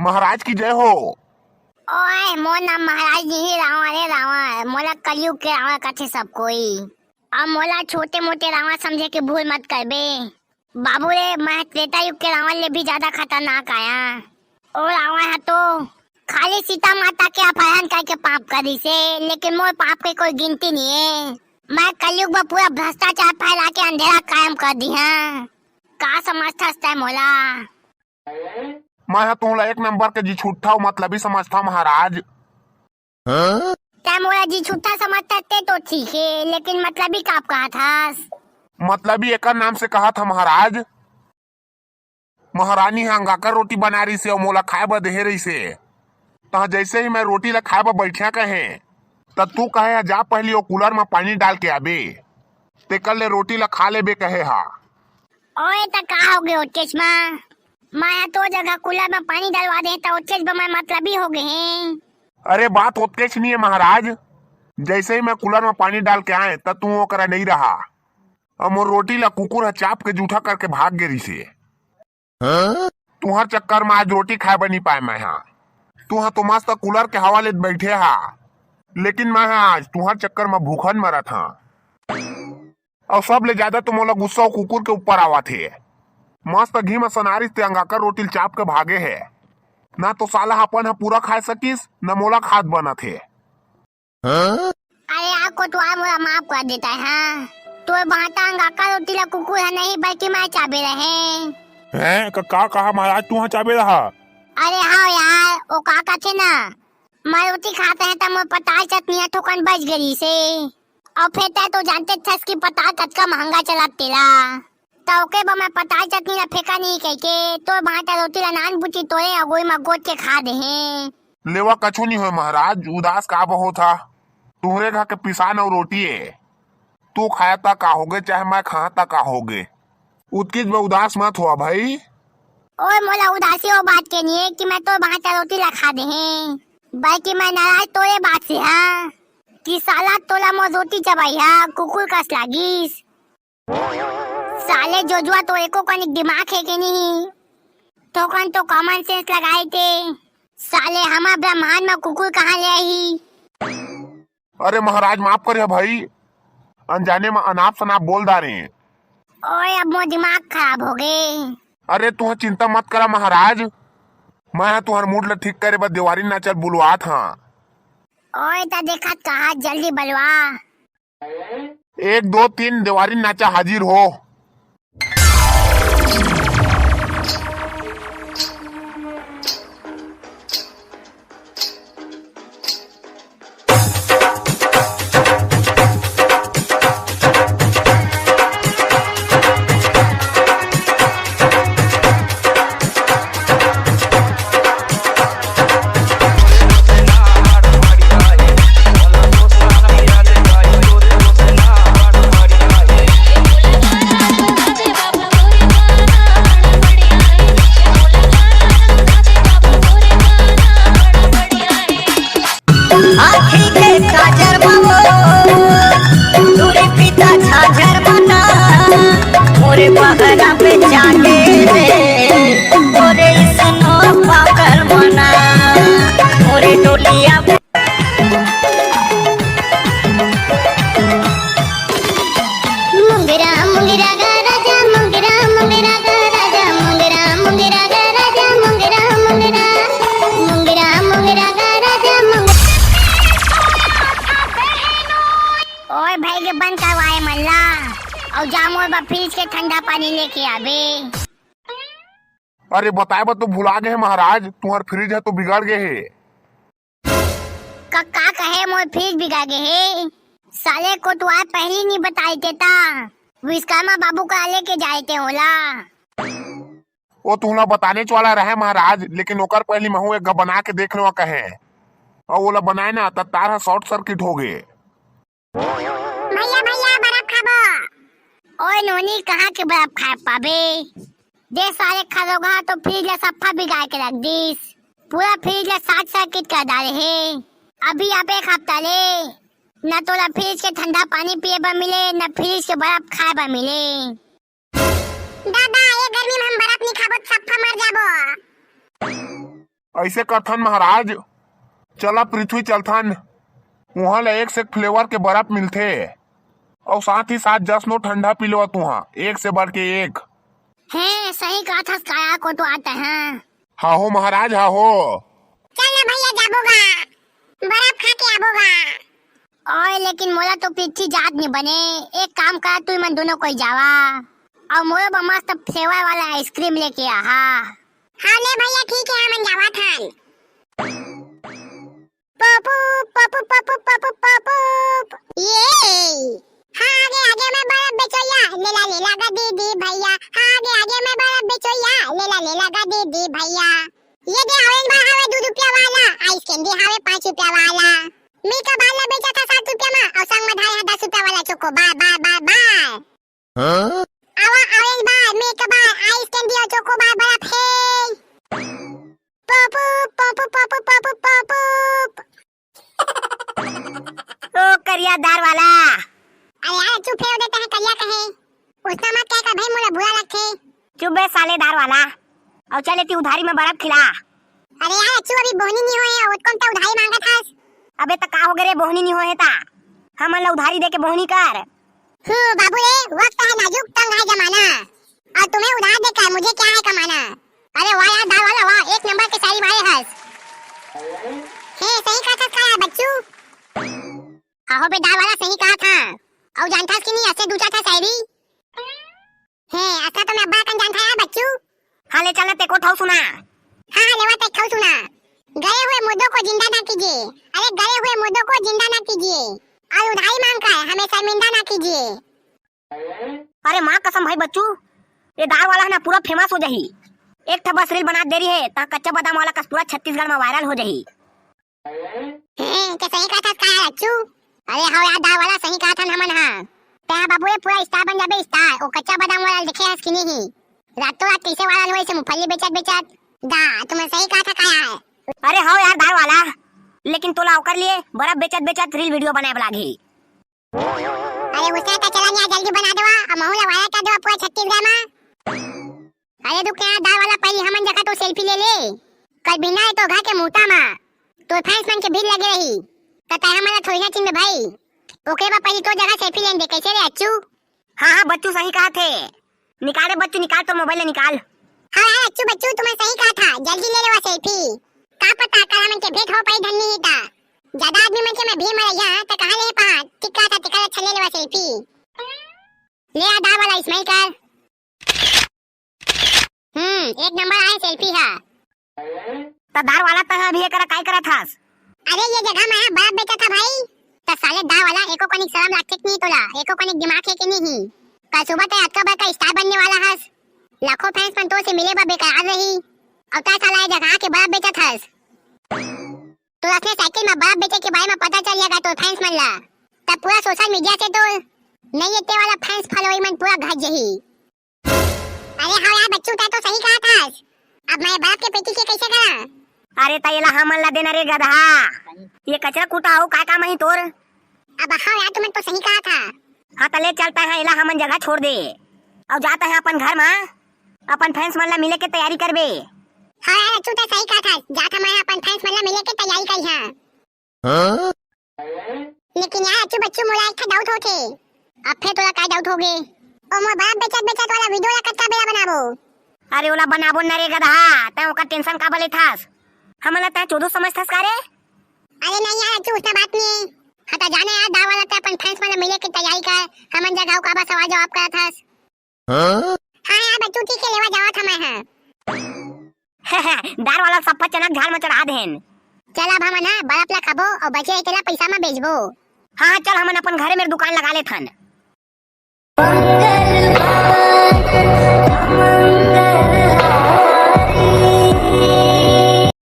महाराज की जय हो। ओए मोर नाम महाराज जी रावा रे रावा मोला कलयुग के रावा कथे सब कोई। अब मोला छोटे मोटे रावा समझे के भूल मत करबे बाबू रे। मैं त्रेता युग के रावण ले भी ज्यादा खतरनाक आया। ओ रावण है तो खाली सीता माता के अपहरण करके पाप करी से, लेकिन मोर पाप के कोई गिनती नहीं है। मैं कलयुग में पूरा भ्रष्टाचार फैला के अंधेरा कायम कर दी है। का समझता मोला? मैं तुमला एक नंबर के जी छुट्टा मतलब ही समझता महाराज। क्या मोला जी छुट्टा समझता तो ठीक है, लेकिन मतलब ही काप कहा था? मतलब ही एक नाम से कहा था महाराज। महारानी हंगाकर रोटी बना रही से और मोला खाए बर दे रही से। तो जैसे ही मैं रोटी ला खाए बर बैठा कहे तब तू कहे जा पहली वो कूलर में पानी डाल के आबे ते कल ले रोटी ला खा लेबे कहे हा। ओए तो का हो गए ओटेच में? मैं तो जगह कूलर में पानी डलवा दे तो ओटेच में मतलब ही हो गए हैं। अरे बात ओतेच नहीं है महाराज। जैसे ही मैं कूलर में पानी डाल के आए तब तू वो करा नहीं रहा और मोर रोटी ला कुकुर चाप के जूठा करके भाग गिरी से। तुहर चक्कर में आज रोटी खाए बनी पाए मैं हाँ। तू तो मस्त कूलर के हवा ले बैठे हा, लेकिन मैं आज तुहर चक्कर में भूखन मरा था। और सब ले ज्यादा तो मोला गुस्सा कुकुर के ऊपर आवा थे। मस्त घी में सनारिस ते अंगाकर रोटी चाप के भागे है। ना तो साला अपन हा पूरा खा सकिस न मोला खाद बना थे। अरे आपको तो आ मोला माफ कर देता है हाँ? तो बाटा अंगाकर रोटी ला कुकुर है नहीं बल्कि मैं चाबे रहे हैं। का कहा महाराज तू चाबे रहा? अरे हाँ यार वो काका थे ना, मैं रोटी खाते हैं तब पताल चटनिया ठोकन बच गई से। और फिर तो जानते थे कि पताल कटका महंगा चला तेला तो ओके मैं पताल चटनी ला फेंका नहीं कह के तो भाटा रोटी ला नान बुटी तोड़े अगोई में गोद के खा दे हैं। लेवा कछु नहीं हो महाराज। उदास का बहो था तुहरे घर के पिसान और रोटी है। तू खाया ता का होगे चाहे मैं खा ता का होगे। उत्कीज में उदास मत हुआ भाई। ओए मोला उदासी हो बात के नहीं है कि मैं तो भाटा रोटी ला खा दे हैं, बल्कि मैं नाराज तोरे बात से हाँ कि साला तोला मो रोटी चबाई हा कुकुर कस लागिस। साले जोजुआ तो एको कनिक दिमाग है के नहीं ठोकन तो कॉमन सेंस लगाए थे। साले हमारा ब्रह्मांड में कुकुर कहाँ ले आई? अरे महाराज माफ करे भाई, अनजाने में अनाप शनाप बोल डारे। ओए अब मो दिमाग खराब हो गए। अरे तू चिंता मत करा महाराज। मैं तुहर मूड ला ठीक करे बस दिवारी नाचल बुलवा था। ओए ता देखत कहा जल्दी बलवा। 1 2 3 दिवारी नाचा हाजिर हो। मोरे पहरा पे जागे रे मोरे इसनो पाकर मना मोरे डोलिया मुंगरा मुंगरा गा राजा मुंगरा मुंगरा गा राजा मुंगरा मुंगरा गा राजा मुंगरा मुंगरा मुंगरा मुंगरा गा राजा ओए भाई के बंद करवाए मल्ला और जामो बा फ्रिज के ठंडा पानी लेके आबे। अरे बताए बा तो भुला गए महाराज। तुम्हार फ्रिज है तो बिगड़ गए है। कक्का कहे मोर फ्रिज बिगड़ गए है। साले को तो आज पहले नहीं बताए देता। विश्वकर्मा बाबू का लेके जाए थे होला। वो तुहला बताने वाला रहे महाराज, लेकिन ओकर पहली महू एक बना के देख लो कहे और वो बनाए ना तब तार शॉर्ट सर्किट हो गए। भैया भैया बर्फ खाबो। ओए नोनी कहाँ के बर्फ खा पाबे? दे सारे खाओगा तो फ्रिज ला सफा बिगाड़ के रख दीस। पूरा फ्रिज ला शॉर्ट सर्किट कर डाले है। अभी आप एक हफ्ता ले न तो ला फ्रिज के ठंडा पानी पिए बर मिले न फ्रिज के बर्फ खाए बर मिले। दादा ये गर्मी में हम बर्फ नहीं खाबो सफा मर जाबो। ऐसे करथन महाराज, चला पृथ्वी चलथन, वहाँ ले एक से एक फ्लेवर के बर्फ मिलथे और साथ ही साथ जसनो ठंडा पी लो तुहा, एक से बढ़ के एक। है सही कहा था, काया को तो आता है। हाँ हो महाराज, हाँ हो। चल ना भैया जाबोगा, बर्फ खा के आबोगा। ओए लेकिन मोला तो पृथ्वी जात नहीं बने, एक काम कर तू मन दोनों कोई जावा और मोला मस्त फ्लेवर वाला आइसक्रीम लेके आ। हाँ ले भैया ठीक है, मन जावा थान। पपू पपू पपू पपू पपू ये हाँ आगे आगे मैं बर्फ बेचोया, लेला लेला गा दीदी भैया। हाँ आगे आगे मैं बर्फ बेचोया, लेला लेला गा दीदी भैया। ये दे ऑरेंज बार हवे 2 रुपया वाला, आइस कैंडी हवे 5 रुपया वाला। मी का बाल ला बेचा था 7 रुपया में और संग में धाया 10 रुपया वाला चोको बार बार बार बार। आवा ऑरेंज बार, मी का बार, आइस कैंडी और चोको बार बर्फ है। पपू पपू पपू पपू पपू। ओ करियादार वाला, अरे यार चुप फेर देता है, करिया कहे उसना मत कह का भाई मोला बुरा लगथे। चुप बे सालेदार वाला, और चले ती उधारी में बर्फ खिला। अरे यार अच्छू अभी बोहनी नहीं होए और कौन ता उधारी मांगा था। अबे त का हो गए रे, बोहनी नहीं होए ता हमन ला उधारी दे के बोहनी कर। बाबू रे वक्त है नाजुक, तंग है जमाना और तुम्हें उधार देकर मुझे क्या है कमाना। अरे वाह यार दाल वाला वाह, एक नंबर के शायरी मारे हंस। हे सही कहा था काया बच्चू। आहो बे दाल वाला सही कहा था, और जानता कि नहीं ऐसे दूसरा था शायरी। हे ऐसा तो मैं अब्बा कन जानता है बच्चू। हाँ ले चल ते को थाउ सुना। हाँ लेवा तक खाओ सुना। गए हुए मुर्दों को जिंदा ना कीजिए, अरे गए हुए मुर्दों को जिंदा ना कीजिए और उधारी मांगकर हमें शर्मिंदा ना कीजिए। अरे माँ कसम भाई बच्चू, ये दाल वाला है ना पूरा फेमस हो जाही। एक ठा बस रील बना दे रही है ता कच्चा बादाम वाला कस पूरा छत्तीसगढ़ में वायरल हो जाही। के सही कहा था काया बच्चू। अरे हाँ यार दाल वाला सही कहा था हमन। हाँ तेरा बाबू ये पूरा स्टार बन जाबे स्टार। ओ कच्चा बादाम वाला दिखे हस कि नहीं, रातों रात कैसे वायरल हुए से मूंगफली बेचत बेचत। दा तुम्हें सही कहा था काया है। अरे हाँ यार दाल वाला, लेकिन तोला ओकर लिए बर्फ बेचत बेचत रील वीडियो बनाए लागी। अरे उसने तो चला नहीं, जल्दी बना देवा और महू वायरल कर देवा पूरा छत्तीसगढ़ में। अरे दुख यार दाल वाला पहली हमन जगह तो सेल्फी ले ले, कल बिना है तो घर के मुंहता में तो फैंस मन के भीड़ लगे रही तो तेरा हमारा थोड़ी ना चिन्ह भाई। ओके बा पहली तो जगह सेल्फी लेने दे। कैसे रे अच्छू। हाँ हाँ बच्चू सही कहा थे, निकाले बच्चू निकाल तो मोबाइल निकाल। हाँ यार अच्छू बच्चू तुम्हें सही कहा था, जल्दी ले लेवा सेल्फी। का पता कल हमन के भेंट हो पाई धन्नी ही था, ज्यादा आदमी मन के मैं भीड़ में यहाँ तो कहाँ ले पा टिक्का था टिक्का अच्छा ले लेवा सेल्फी। ले आ दाल वाला इस्माइल कर। एक नंबर आए सेल्फी है। तो दाल वाला तह अभी करा काय करा थास। अरे ये जगह में बर्फ बेचा था भाई, तो साले दाल वाला एको कनिक शर्म रखे नहीं तोला, एको कनिक दिमाग है कि नहीं। कल सुबह ते अक्का का स्टार बनने वाला हस, लाखों फैंस मन तो से मिले बा बेकार रही और ता साला जगह के बर्फ बेचा थास। तो अपने साइकिल में बर्फ बेचे के बारे में पता चल जाएगा तो फैंस मन ला, तब पूरा सोशल मीडिया से तो नहीं येते वाला फैंस फॉलोइंग मन पूरा घट जही। अरे हाँ यार बच्चू ता तो सही कहा था, अब मैं बर्फ के पेटी के कैसे करा। अरे तैला हमन ला देना रे गधा, ये कचरा कूटा हो काय काम ही तोर। अब हाँ यार तुमने तो सही कहा था। हाँ तले चलता है इला हमन जगह छोड़ दे और जाता है अपन घर में, अपन फैंस मन ला मिले के तैयारी करबे। हाँ यार अच्छू तो सही कहा था, जाता मैं अपन फैंस मन ला मिले के तैयारी करी हां। लेकिन यार अच्छू बच्चू मोला एक डाउट होथे, अब फिर तोला काय डाउट होगे। ओ मोर बाप बेचत बेचत वाला वीडियो ला कच्चा बेला बनाबो। अरे ओला बनाबो न रे गधा, तै ओका टेंशन का बले थास, हमन ला तै 14 समझथस का रे। अरे नहीं यार अच्छू उसना बात नहीं, हाँ तो जाने यार दाल वाला तो अपन फैंस मन ला मिले के तैयारी कर, हमन जगह का बस सवाल जवाब करा थास। हाँ यार बच्चू ठीक है लेवा जावा था मैं। हाँ दाल वाला सप्पा चनक झाड़ में चढ़ा देन। चल अब हमन बर्फ ला खाबो और बचे तेला पैसा में बेचबो। हाँ चल हमन अपन घरे मेरे दुकान लगा ले थन। मंगल